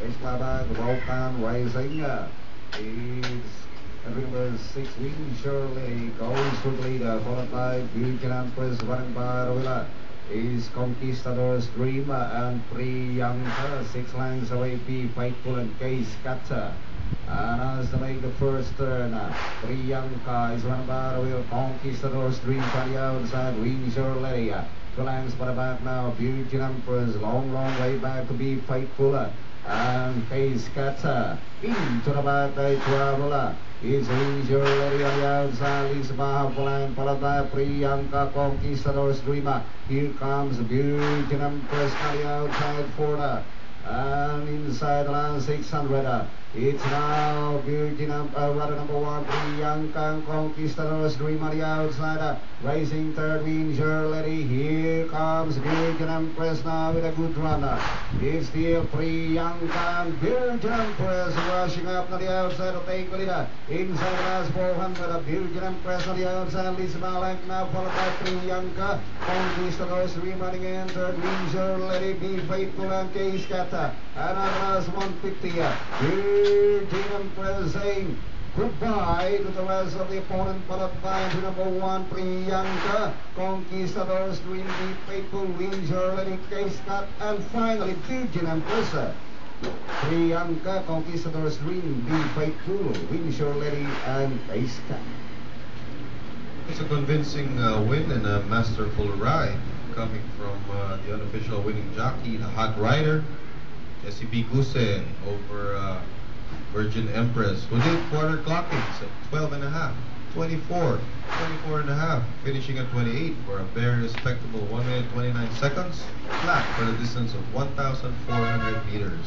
Islamabad, Volcan Rising. Is number 6 Wing Shirley goes to the leader, followed by Future Empress running by Rovilla. Is Conquistador's Dream and Priyanka, 6 lengths away, P Faithful and Case Cutter. And as they make the first turn, Priyanka is run by Rovilla. Conquistador's Dream on the outside, Wing Shirley. 2 lengths for the back now, Future Empress, long way back to Be Faithful. And Case Cutter into the back by Traveler. It's Leisure Lady on the outside, Lisa Mahapalan, followed by Priyanka, Conquistador's Dreamer. Here comes Beauty Empress on the outside for the. And inside the line 600. It's now Beauty number 1, Priyanka, Conquistador's Dream on the outside. Racing third, Windsor Lady. Here comes Beauty Empress now with a good runner. It's still Priyanka and Beauty Empress rushing up on the outside to take the leader. Inside the last 400, Beauty Empress on the outside. Lisa Mahapalan now followed by Priyanka. Conquistador's Dream running in third, Windsor Lady, Be Faithful and Case Cutter. And at last 150. Beauty Empress saying goodbye to the rest of the opponent, followed by number 1 Priyanka, Conquistador's Dream, Be Faithful, Windsor Lady, Case Cut, and finally Beauty Empress. Priyanka, Conquistador's Dream, Be Faithful, Windsor Lady, and Case Cut. It's a convincing win and a masterful ride coming from the unofficial winning jockey, the Hot Rider, Jesse B. Gusen over Virgin Empress, who did quarter clockings at 12.5, 24, 24.5, finishing at 28 for a very respectable 1 minute 29 seconds, flat for the distance of 1,400 meters.